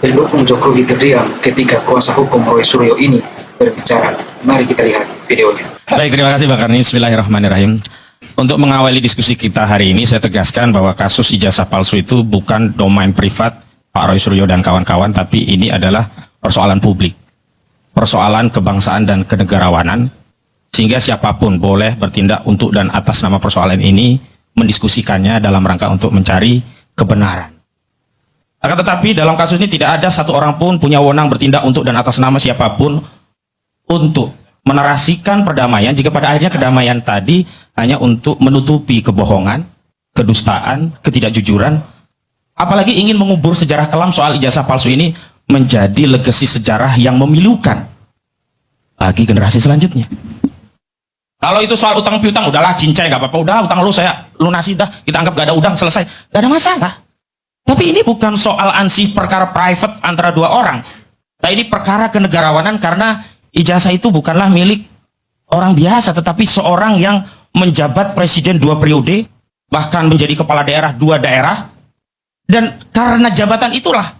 Pendukung Jokowi terdiam ketika kuasa hukum Roy Suryo ini berbicara. Mari kita lihat videonya. Baik, terima kasih Bang Karni. Bismillahirrahmanirrahim. Untuk mengawali diskusi kita hari ini, saya tegaskan bahwa kasus ijazah palsu itu bukan domain privat Pak Roy Suryo dan kawan-kawan, tapi ini adalah persoalan publik, persoalan kebangsaan dan kenegarawanan, sehingga siapapun boleh bertindak untuk dan atas nama persoalan ini, mendiskusikannya dalam rangka untuk mencari kebenaran. Akan tetapi dalam kasus ini tidak ada satu orang pun punya wewenang bertindak untuk dan atas nama siapapun untuk menarasikan perdamaian, jika pada akhirnya kedamaian tadi hanya untuk menutupi kebohongan, kedustaan, ketidakjujuran, apalagi ingin mengubur sejarah kelam soal ijazah palsu ini menjadi legasi sejarah yang memilukan bagi generasi selanjutnya. Kalau itu soal utang piutang, udahlah cincai, nggak apa-apa, udah utang lu saya lunasi, dah kita anggap gak ada udang, selesai, gak ada masalah. Tapi ini bukan soal ansih perkara private antara dua orang. Nah, ini perkara kenegarawanan, karena ijazah itu bukanlah milik orang biasa, tetapi seorang yang menjabat presiden 2 periode, bahkan menjadi kepala daerah 2 daerah, dan karena jabatan itulah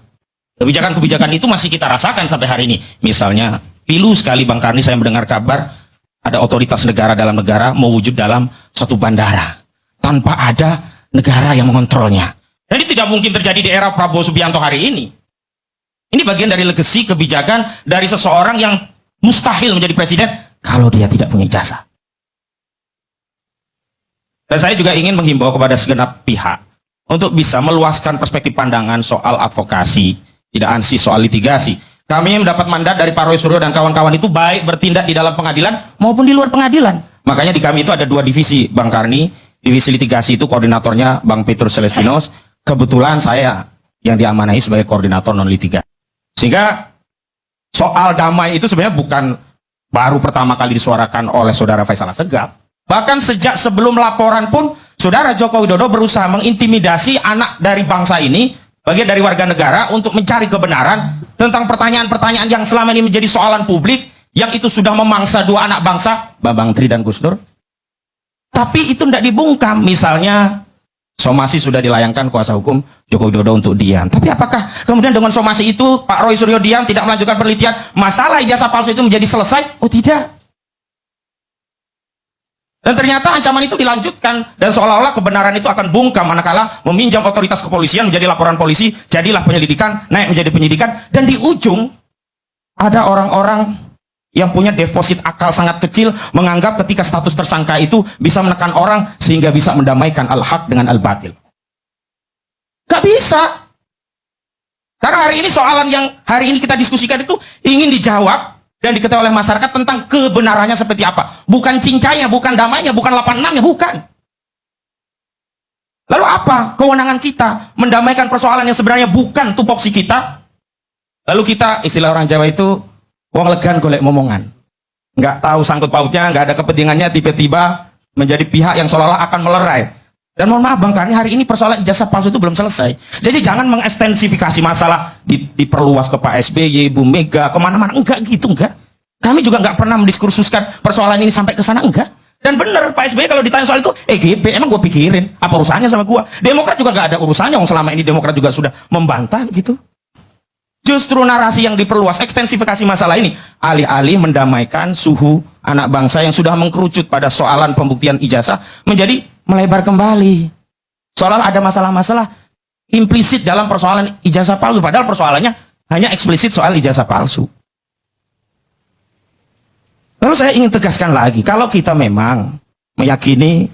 kebijakan-kebijakan itu masih kita rasakan sampai hari ini. Misalnya, pilu sekali Bang Karni saya mendengar kabar ada otoritas negara dalam negara mewujud dalam satu bandara tanpa ada negara yang mengontrolnya. Jadi tidak mungkin terjadi di era Prabowo Subianto hari ini. Ini bagian dari legasi kebijakan dari seseorang yang mustahil menjadi presiden kalau dia tidak punya ijazah. Dan saya juga ingin menghimbau kepada segenap pihak untuk bisa meluaskan perspektif pandangan soal advokasi, tidak ansih soal litigasi. Kami mendapat mandat dari Pak Roy Suryo dan kawan-kawan itu baik bertindak di dalam pengadilan maupun di luar pengadilan. Makanya di kami itu ada 2 divisi, Bang Karni. Divisi litigasi itu koordinatornya Bang Petrus Celestinos. Kebetulan saya yang diamanahi sebagai koordinator non litigasi. Sehingga soal damai itu sebenarnya bukan baru pertama kali disuarakan oleh Saudara Faisal Assegaf. Bahkan sejak sebelum laporan pun Saudara Joko Widodo berusaha mengintimidasi anak dari bangsa ini, bagian dari warga negara, untuk mencari kebenaran tentang pertanyaan-pertanyaan yang selama ini menjadi soalan publik, yang itu sudah memangsa 2 anak bangsa, Bambang Tri dan Gus Dur. Tapi itu tidak dibungkam. Misalnya somasi sudah dilayangkan kuasa hukum Joko Widodo untuk diam. Tapi apakah kemudian dengan somasi itu Pak Roy Suryo diam, tidak melanjutkan penelitian, masalah ijazah palsu itu menjadi selesai? Oh tidak. Dan ternyata ancaman itu dilanjutkan, dan seolah-olah kebenaran itu akan bungkam manakala meminjam otoritas kepolisian menjadi laporan polisi, jadilah penyelidikan, naik menjadi penyidikan, dan di ujung ada orang-orang yang punya deposit akal sangat kecil menganggap ketika status tersangka itu bisa menekan orang sehingga bisa mendamaikan al-haq dengan al-batil. Gak bisa. Karena hari ini soalan yang hari ini kita diskusikan itu ingin dijawab dan diketahui oleh masyarakat tentang kebenarannya seperti apa. Bukan cincainya, bukan damainya, bukan 86-nya, bukan. Lalu apa kewenangan kita mendamaikan persoalan yang sebenarnya bukan tupoksi kita? Lalu kita, istilah orang Jawa itu, wong legan golek momongan. Nggak tahu sangkut pautnya, nggak ada kepentingannya, tiba-tiba menjadi pihak yang seolah-olah akan melerai. Dan mohon maaf Bang Karni, hari ini persoalan ijazah palsu itu belum selesai. Jadi jangan mengekstensifikasi masalah, diperluas ke Pak SBY, Bu Mega, kemana-mana. Enggak gitu, enggak. Kami juga nggak pernah mendiskursuskan persoalan ini sampai ke sana, enggak. Dan benar, Pak SBY kalau ditanya soal itu, EGP, emang gue pikirin, apa urusannya sama gue? Demokrat juga nggak ada urusannya, selama ini Demokrat juga sudah membantah gitu. Justru narasi yang diperluas, ekstensifikasi masalah ini, alih-alih mendamaikan suhu anak bangsa yang sudah mengkerucut pada soalan pembuktian ijazah, menjadi melebar kembali. Soalnya ada masalah-masalah implisit dalam persoalan ijazah palsu, padahal persoalannya hanya eksplisit soal ijazah palsu. Lalu saya ingin tegaskan lagi, kalau kita memang meyakini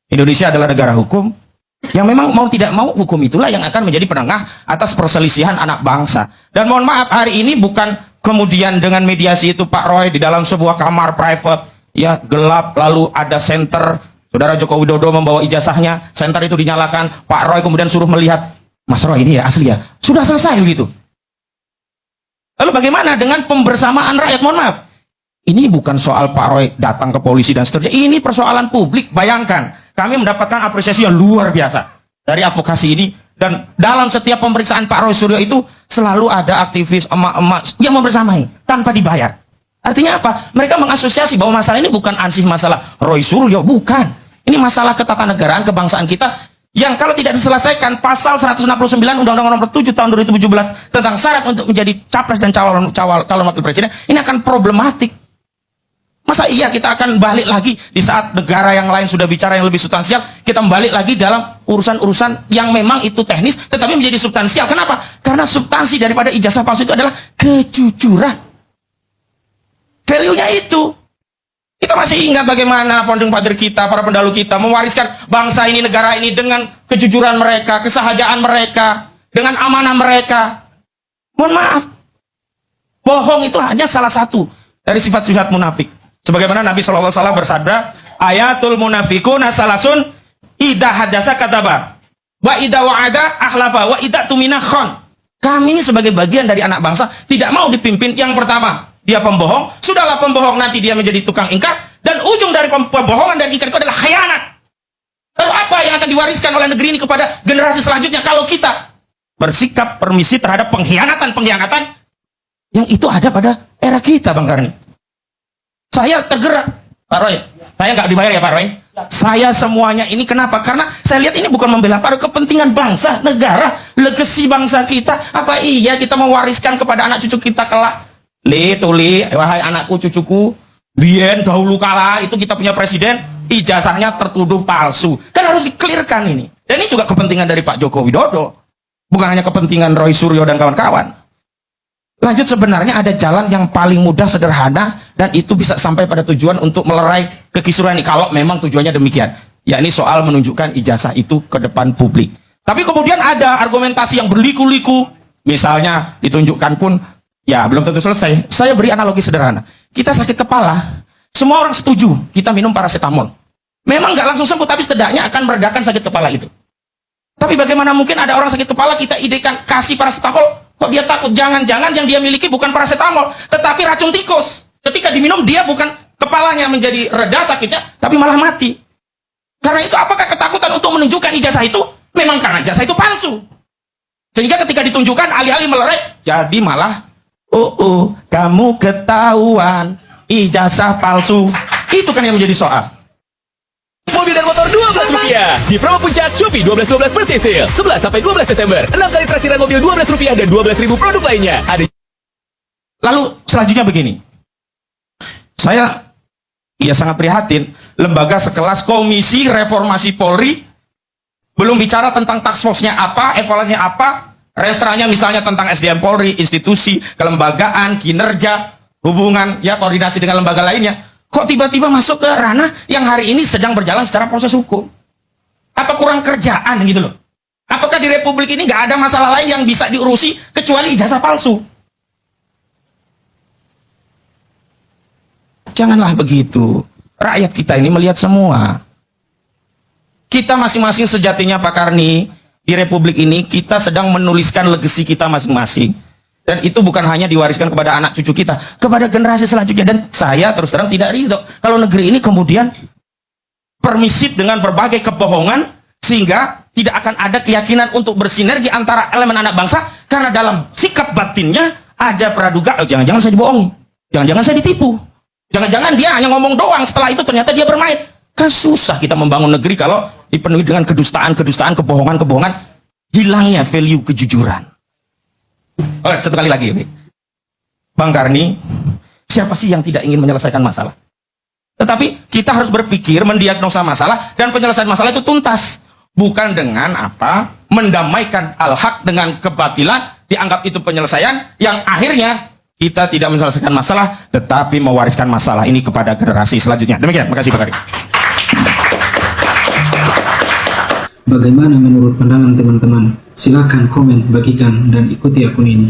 Indonesia adalah negara hukum, yang memang mau tidak mau hukum itulah yang akan menjadi penengah atas perselisihan anak bangsa. Dan mohon maaf, hari ini bukan kemudian dengan mediasi itu Pak Roy di dalam sebuah kamar private, ya gelap, lalu ada senter, Saudara Joko Widodo membawa ijazahnya, senter itu dinyalakan, Pak Roy kemudian suruh melihat, Mas Roy ini ya asli ya, sudah selesai begitu. Lalu bagaimana dengan pembersamaan rakyat? Mohon maaf, ini bukan soal Pak Roy datang ke polisi dan seterusnya, ini persoalan publik. Bayangkan, kami mendapatkan apresiasi yang luar biasa dari advokasi ini, dan dalam setiap pemeriksaan Pak Roy Suryo itu selalu ada aktivis emak-emak yang membersamai tanpa dibayar. Artinya apa? Mereka mengasosiasi bahwa masalah ini bukan ansih masalah Roy Suryo, bukan. Ini masalah ketatanegaraan kebangsaan kita yang kalau tidak diselesaikan pasal 169 Undang-Undang Nomor 7 Tahun 2017 tentang syarat untuk menjadi capres dan calon wakil presiden, ini akan problematik. Masa iya kita akan balik lagi di saat negara yang lain sudah bicara yang lebih substansial, kita balik lagi dalam urusan-urusan yang memang itu teknis tetapi menjadi substansial. Kenapa? Karena substansi daripada ijazah palsu itu adalah kejujuran. Value-nya itu. Kita masih ingat bagaimana founding father kita, para pendahulu kita mewariskan bangsa ini, negara ini dengan kejujuran mereka, kesahajaan mereka, dengan amanah mereka. Mohon maaf, bohong itu hanya salah satu dari sifat-sifat munafik. Sebagaimana Nabi SAW bersabda, ayatul munafikuna salasun idza hadasa kataba wa idza wa'ada akhlafa wa idza tumina khon. Kami ini sebagai bagian dari anak bangsa tidak mau dipimpin. Yang pertama, dia pembohong. Sudahlah pembohong, nanti dia menjadi tukang ingkar. Dan ujung dari pembohongan dan ingkar itu adalah khianat. Lalu apa yang akan diwariskan oleh negeri ini kepada generasi selanjutnya kalau kita bersikap permisi terhadap pengkhianatan yang itu ada pada era kita, Bang Karni? Saya tergerak, Pak Roy. Saya nggak dibayar ya, Pak Roy. Saya semuanya ini kenapa? Karena saya lihat ini bukan membela pada kepentingan bangsa, negara, legasi bangsa kita. Apa iya kita mewariskan kepada anak cucu kita kelak? Tuli, wahai anakku, cucuku, bien dahulu kala itu kita punya presiden, ijazahnya tertuduh palsu. Kan harus dikelirkan ini. Dan ini juga kepentingan dari Pak Joko Widodo. Bukan hanya kepentingan Roy Suryo dan kawan-kawan. Lanjut, sebenarnya ada jalan yang paling mudah, sederhana, dan itu bisa sampai pada tujuan untuk melerai kekisruhan ini. Kalau memang tujuannya demikian. Ya, ini soal menunjukkan ijazah itu ke depan publik. Tapi kemudian ada argumentasi yang berliku-liku. Misalnya ditunjukkan pun, ya belum tentu selesai. Saya beri analogi sederhana. Kita sakit kepala, semua orang setuju kita minum paracetamol. Memang nggak langsung sembuh, tapi setidaknya akan meredakan sakit kepala itu. Tapi bagaimana mungkin ada orang sakit kepala kita idekan kasih paracetamol, kok dia takut? Jangan-jangan yang dia miliki bukan paracetamol, tetapi racun tikus. Ketika diminum dia bukan kepalanya menjadi reda sakitnya, tapi malah mati. Karena itu apakah ketakutan untuk menunjukkan ijazah itu? Memang karena ijazah itu palsu. Sehingga ketika ditunjukkan alih-alih melerai, jadi malah kamu ketahuan ijazah palsu. Itu kan yang menjadi soal. Mobil dan motor Rp12 di promo puncak Shopee 12-12 birthday sale 11 sampai 12 Desember. 6 kali traktiran mobil Rp12 dan 12.000 produk lainnya. Lalu selanjutnya begini. Saya sangat prihatin, lembaga sekelas Komisi Reformasi Polri belum bicara tentang task force-nya apa, evaluasinya apa, restranya misalnya tentang SDM Polri, institusi, kelembagaan, kinerja, hubungan, ya koordinasi dengan lembaga lainnya. Kok tiba-tiba masuk ke ranah yang hari ini sedang berjalan secara proses hukum? Apa kurang kerjaan gitu loh? Apakah di Republik ini nggak ada masalah lain yang bisa diurusi kecuali ijazah palsu? Janganlah begitu. Rakyat kita ini melihat semua. Kita masing-masing sejatinya, Pak Karni, di Republik ini kita sedang menuliskan legasi kita masing-masing. Dan itu bukan hanya diwariskan kepada anak cucu kita, kepada generasi selanjutnya. Dan saya terus terang tidak ridho kalau negeri ini kemudian permisif dengan berbagai kebohongan, sehingga tidak akan ada keyakinan untuk bersinergi antara elemen anak bangsa, karena dalam sikap batinnya ada praduga, jangan-jangan saya dibohongi, jangan-jangan saya ditipu, jangan-jangan dia hanya ngomong doang, setelah itu ternyata dia bermain. Kan susah kita membangun negeri kalau dipenuhi dengan kedustaan, kebohongan, hilangnya value kejujuran. Oke, satu kali lagi, oke. Bang Karni, siapa sih yang tidak ingin menyelesaikan masalah? Tetapi kita harus berpikir, mendiagnosa masalah, dan penyelesaian masalah itu tuntas. Bukan dengan apa? Mendamaikan al-haq dengan kebatilan, dianggap itu penyelesaian, yang akhirnya kita tidak menyelesaikan masalah, tetapi mewariskan masalah ini kepada generasi selanjutnya. Demikian, makasih Pak Karni. Bagaimana menurut pandangan teman-teman? Silakan komen, bagikan, dan ikuti akun ini.